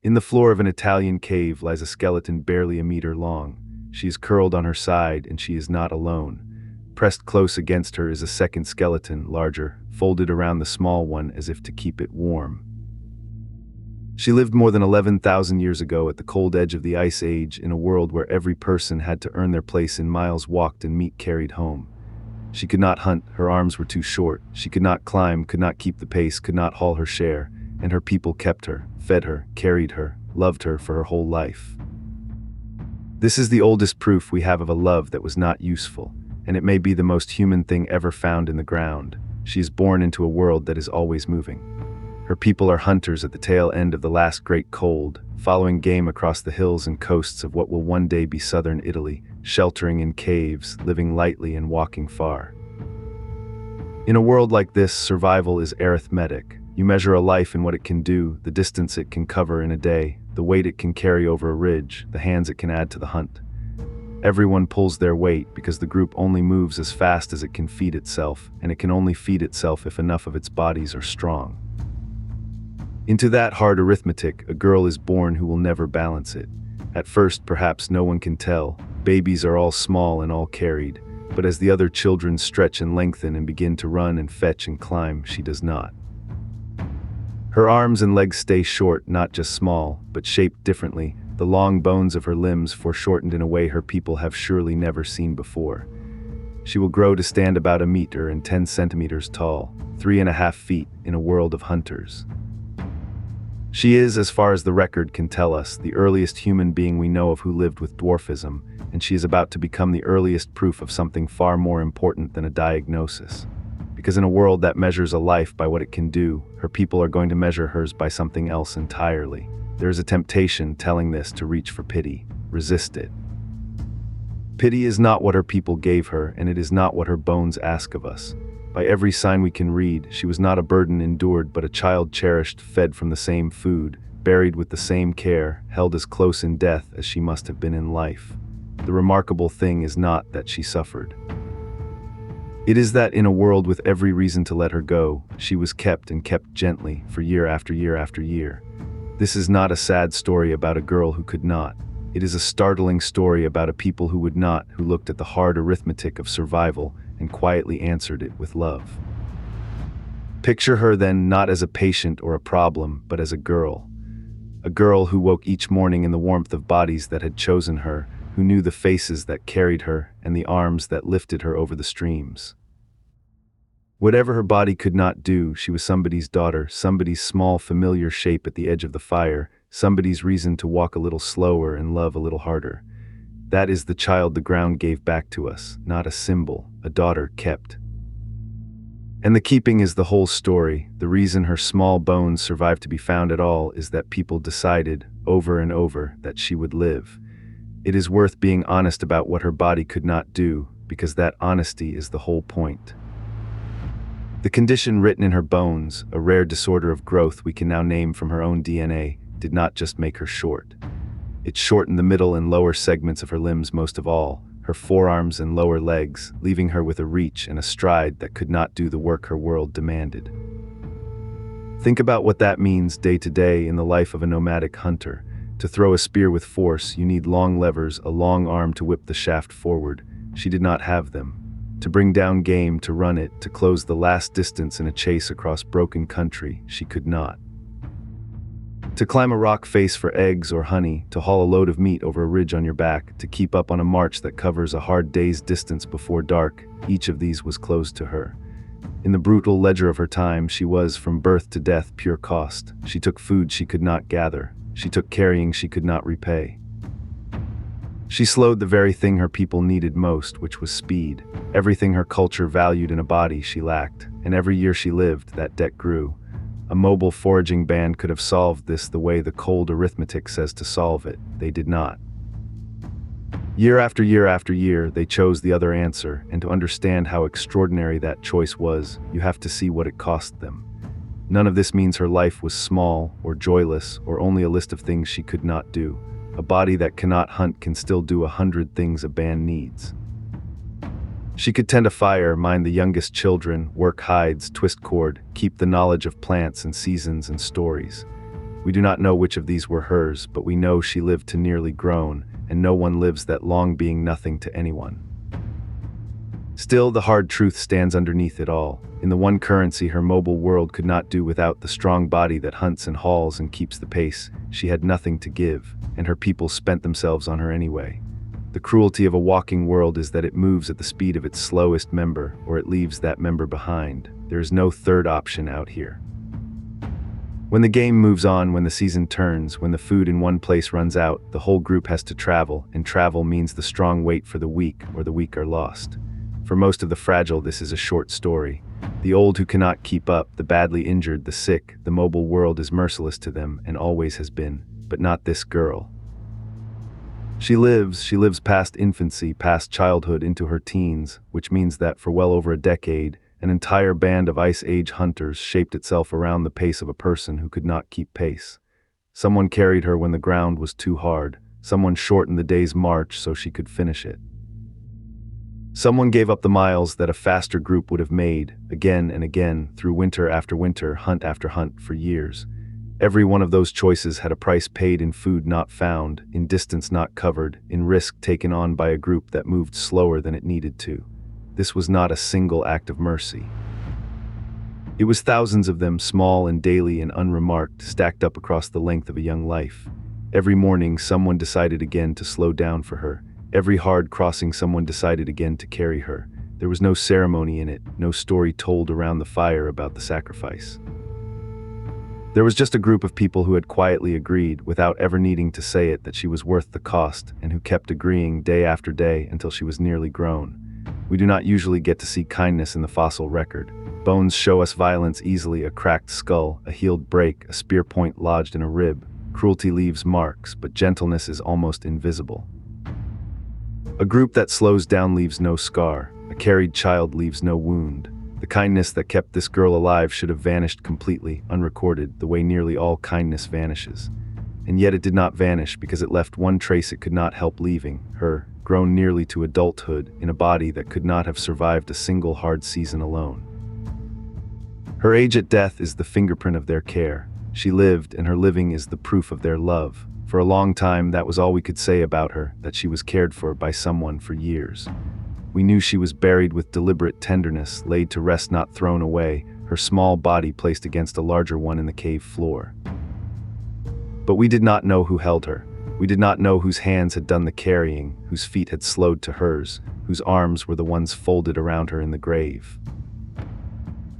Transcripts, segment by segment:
In the floor of an Italian cave lies a skeleton barely a meter long. She is curled on her side, and she is not alone. Pressed close against her is a second skeleton, larger, folded around the small one as if to keep it warm. She lived more than 11,000 years ago at the cold edge of the Ice Age, in a world where every person had to earn their place in miles walked and meat carried home. She could not hunt, her arms were too short. She could not climb, could not keep the pace, could not haul her share, and her people kept her, fed her, carried her, loved her for her whole life. This is the oldest proof we have of a love that was not useful, and it may be the most human thing ever found in the ground. She is born into a world that is always moving. Her people are hunters at the tail end of the last great cold, following game across the hills and coasts of what will one day be southern Italy, sheltering in caves, living lightly and walking far. In a world like this, survival is arithmetic. You measure a life in what it can do, the distance it can cover in a day, the weight it can carry over a ridge, the hands it can add to the hunt. Everyone pulls their weight because the group only moves as fast as it can feed itself, and it can only feed itself if enough of its bodies are strong. Into that hard arithmetic, a girl is born who will never balance it. At first, perhaps no one can tell. Babies are all small and all carried, but as the other children stretch and lengthen and begin to run and fetch and climb, she does not. Her arms and legs stay short, not just small, but shaped differently, the long bones of her limbs foreshortened in a way her people have surely never seen before. She will grow to stand about 1 meter and 10 centimeters tall, 3.5 feet in a world of hunters. She is, as far as the record can tell us, the earliest human being we know of who lived with dwarfism, and she is about to become the earliest proof of something far more important than a diagnosis. Because in a world that measures a life by what it can do, her people are going to measure hers by something else entirely. There is a temptation telling this to reach for pity. Resist it. Pity is not what her people gave her, and it is not what her bones ask of us. By every sign we can read, she was not a burden endured, but a child cherished, fed from the same food, buried with the same care, held as close in death as she must have been in life. The remarkable thing is not that she suffered. It is that in a world with every reason to let her go, she was kept and kept gently for year after year after year. This is not a sad story about a girl who could not. It is a startling story about a people who would not, who looked at the hard arithmetic of survival and quietly answered it with love. Picture her then not as a patient or a problem, but as a girl who woke each morning in the warmth of bodies that had chosen her, who knew the faces that carried her and the arms that lifted her over the streams. Whatever her body could not do, she was somebody's daughter, somebody's small familiar shape at the edge of the fire, somebody's reason to walk a little slower and love a little harder. That is the child the ground gave back to us, not a symbol, a daughter kept. And the keeping is the whole story. The reason her small bones survived to be found at all is that people decided, over and over, that she would live. It is worth being honest about what her body could not do, because that honesty is the whole point. The condition written in her bones, a rare disorder of growth we can now name from her own DNA, did not just make her short. It shortened the middle and lower segments of her limbs most of all, her forearms and lower legs, leaving her with a reach and a stride that could not do the work her world demanded. Think about what that means day to day in the life of a nomadic hunter. To throw a spear with force, you need long levers, a long arm to whip the shaft forward. She did not have them. To bring down game, to run it, to close the last distance in a chase across broken country, she could not. To climb a rock face for eggs or honey, to haul a load of meat over a ridge on your back, to keep up on a march that covers a hard day's distance before dark, each of these was closed to her. In the brutal ledger of her time, she was, from birth to death, pure cost. She took food she could not gather. She took carrying she could not repay. She slowed the very thing her people needed most, which was speed. Everything her culture valued in a body she lacked, and every year she lived, that debt grew. A mobile foraging band could have solved this the way the cold arithmetic says to solve it. They did not. Year after year after year, they chose the other answer, and to understand how extraordinary that choice was, you have to see what it cost them. None of this means her life was small or joyless or only a list of things she could not do. A body that cannot hunt can still do 100 things a band needs. She could tend a fire, mind the youngest children, work hides, twist cord, keep the knowledge of plants and seasons and stories. We do not know which of these were hers, but we know she lived to nearly grown, and no one lives that long being nothing to anyone. Still, the hard truth stands underneath it all. In the one currency her mobile world could not do without, the strong body that hunts and hauls and keeps the pace, she had nothing to give, and her people spent themselves on her anyway. The cruelty of a walking world is that it moves at the speed of its slowest member, or it leaves that member behind. There is no third option out here. When the game moves on, when the season turns, when the food in one place runs out, the whole group has to travel, and travel means the strong wait for the weak, or the weak are lost. For most of the fragile, this is a short story. The old who cannot keep up, the badly injured, the sick, the mobile world is merciless to them, and always has been. But not this girl. She lives past infancy, past childhood into her teens, which means that for well over a decade, an entire band of Ice Age hunters shaped itself around the pace of a person who could not keep pace. Someone carried her when the ground was too hard. Someone shortened the day's march so she could finish it. Someone gave up the miles that a faster group would have made, again and again, through winter after winter, hunt after hunt, for years. Every one of those choices had a price paid in food not found, in distance not covered, in risk taken on by a group that moved slower than it needed to. This was not a single act of mercy. It was thousands of them, small and daily and unremarked, stacked up across the length of a young life. Every morning, someone decided again to slow down for her. Every hard crossing, someone decided again to carry her. There was no ceremony in it, no story told around the fire about the sacrifice. There was just a group of people who had quietly agreed, without ever needing to say it, that she was worth the cost, and who kept agreeing day after day until she was nearly grown. We do not usually get to see kindness in the fossil record. Bones show us violence easily: a cracked skull, a healed break, a spear point lodged in a rib. Cruelty leaves marks, but gentleness is almost invisible. A group that slows down leaves no scar. A carried child leaves no wound. The kindness that kept this girl alive should have vanished completely, unrecorded, the way nearly all kindness vanishes. And yet it did not vanish, because it left one trace it could not help leaving: her, grown nearly to adulthood, in a body that could not have survived a single hard season alone. Her age at death is the fingerprint of their care. She lived, and her living is the proof of their love. For a long time, that was all we could say about her, that she was cared for by someone for years. We knew she was buried with deliberate tenderness, laid to rest, not thrown away, her small body placed against a larger one in the cave floor. But we did not know who held her. We did not know whose hands had done the carrying, whose feet had slowed to hers, whose arms were the ones folded around her in the grave.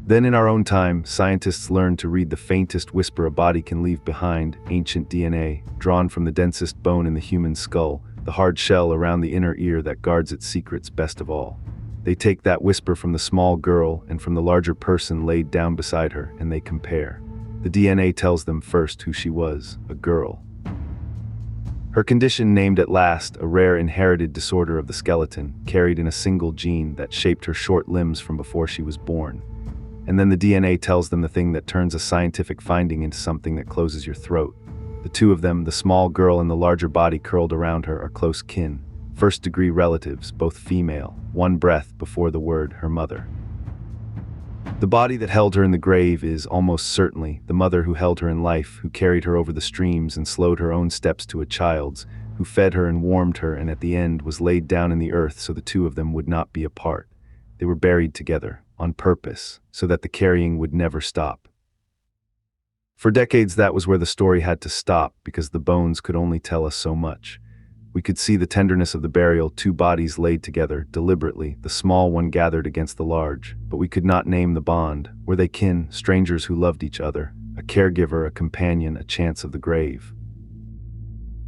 Then in our own time, scientists learned to read the faintest whisper a body can leave behind: ancient DNA, drawn from the densest bone in the human skull, the hard shell around the inner ear that guards its secrets best of all. They take that whisper from the small girl and from the larger person laid down beside her, and they compare. The DNA tells them first who she was: a girl. Her condition, named at last, a rare inherited disorder of the skeleton, carried in a single gene that shaped her short limbs from before she was born. And then the DNA tells them the thing that turns a scientific finding into something that closes your throat. The two of them, the small girl and the larger body curled around her, are close kin, first-degree relatives, both female, one breath before the word, her mother. The body that held her in the grave is, almost certainly, the mother who held her in life, who carried her over the streams and slowed her own steps to a child's, who fed her and warmed her, and at the end was laid down in the earth so the two of them would not be apart. They were buried together, on purpose, so that the carrying would never stop. For decades, that was where the story had to stop, because the bones could only tell us so much. We could see the tenderness of the burial, two bodies laid together, deliberately, the small one gathered against the large, but we could not name the bond. Were they kin, strangers who loved each other, a caregiver, a companion, a chance of the grave?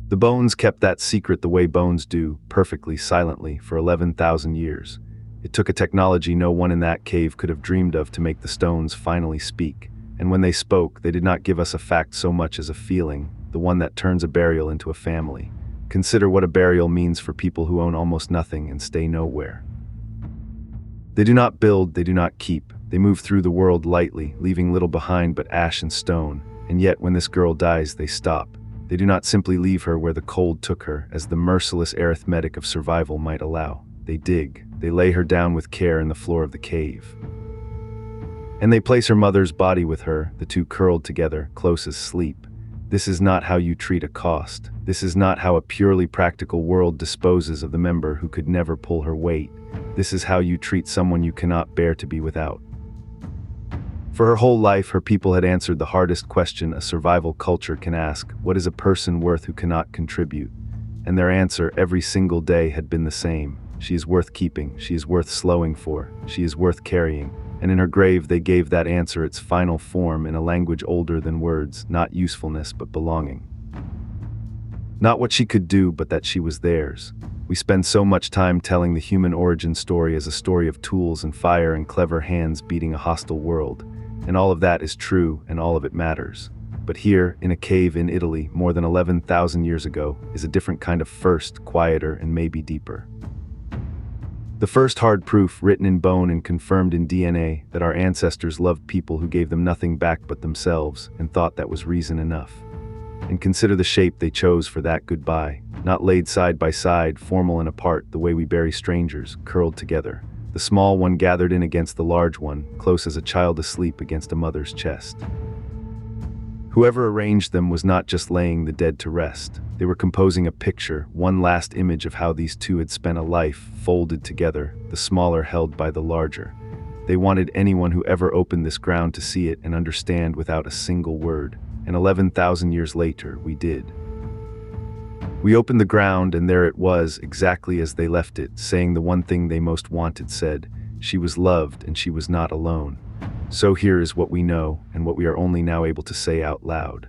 The bones kept that secret the way bones do, perfectly, silently, for 11,000 years. It took a technology no one in that cave could have dreamed of to make the stones finally speak. And when they spoke, they did not give us a fact so much as a feeling, the one that turns a burial into a family. Consider what a burial means for people who own almost nothing and stay nowhere. They do not build, they do not keep. They move through the world lightly, leaving little behind but ash and stone. And yet, when this girl dies, they stop. They do not simply leave her where the cold took her, as the merciless arithmetic of survival might allow. They dig. They lay her down with care in the floor of the cave. And they place her mother's body with her, the two curled together, close as sleep. This is not how you treat a cost. This is not how a purely practical world disposes of the member who could never pull her weight. This is how you treat someone you cannot bear to be without. For her whole life, her people had answered the hardest question a survival culture can ask: what is a person worth who cannot contribute? And their answer every single day had been the same: she is worth keeping, she is worth slowing for, she is worth carrying. And in her grave they gave that answer its final form in a language older than words, not usefulness but belonging. Not what she could do, but that she was theirs. We spend so much time telling the human origin story as a story of tools and fire and clever hands beating a hostile world. And all of that is true, and all of it matters. But here, in a cave in Italy, more than 11,000 years ago, is a different kind of first, quieter and maybe deeper. The first hard proof, written in bone and confirmed in DNA, that our ancestors loved people who gave them nothing back but themselves, and thought that was reason enough. And consider the shape they chose for that goodbye, not laid side by side, formal and apart, the way we bury strangers, curled together. The small one gathered in against the large one, close as a child asleep against a mother's chest. Whoever arranged them was not just laying the dead to rest. They were composing a picture, one last image of how these two had spent a life, folded together, the smaller held by the larger. They wanted anyone who ever opened this ground to see it and understand without a single word. And 11,000 years later, we did. We opened the ground, and there it was, exactly as they left it, saying the one thing they most wanted said: she was loved and she was not alone. So here is what we know, and what we are only now able to say out loud.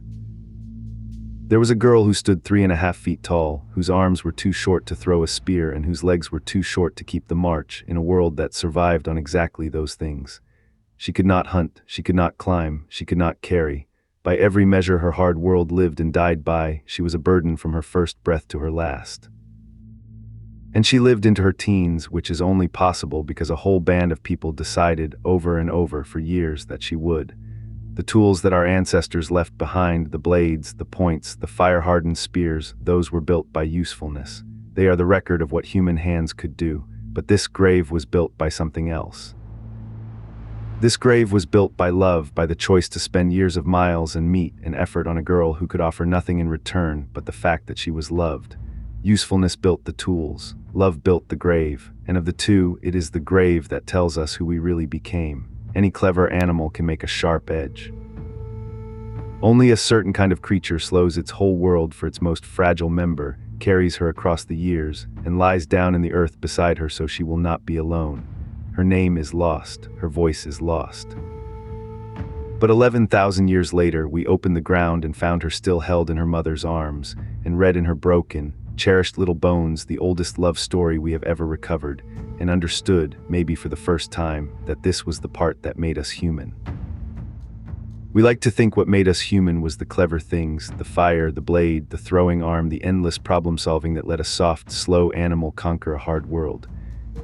There was a girl who stood 3.5 feet tall, whose arms were too short to throw a spear and whose legs were too short to keep the march, in a world that survived on exactly those things. She could not hunt, she could not climb, she could not carry. By every measure her hard world lived and died by, she was a burden from her first breath to her last. And she lived into her teens, which is only possible because a whole band of people decided over and over for years that she would. The tools that our ancestors left behind, the blades, the points, the fire-hardened spears, those were built by usefulness. They are the record of what human hands could do, but this grave was built by something else. This grave was built by love, by the choice to spend years of miles and meat and effort on a girl who could offer nothing in return but the fact that she was loved. Usefulness built the tools, love built the grave, and of the two, it is the grave that tells us who we really became. Any clever animal can make a sharp edge. Only a certain kind of creature slows its whole world for its most fragile member, carries her across the years, and lies down in the earth beside her so she will not be alone. Her name is lost, her voice is lost. But 11,000 years later, we opened the ground and found her still held in her mother's arms, and read in her broken, cherished little bones the oldest love story we have ever recovered, and understood, maybe for the first time, that this was the part that made us human. We like to think what made us human was the clever things, the fire, the blade, the throwing arm, the endless problem-solving that let a soft, slow animal conquer a hard world.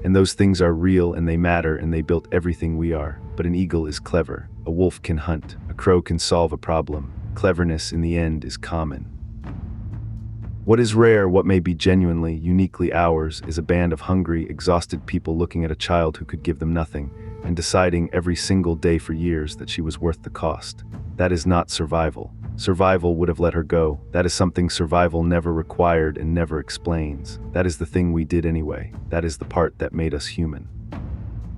And those things are real and they matter and they built everything we are. But an eagle is clever, a wolf can hunt, a crow can solve a problem. Cleverness in the end is common. What is rare, what may be genuinely, uniquely ours, is a band of hungry, exhausted people looking at a child who could give them nothing, and deciding every single day for years that she was worth the cost. That is not survival. Survival would have let her go. That is something survival never required and never explains. That is the thing we did anyway. That is the part that made us human.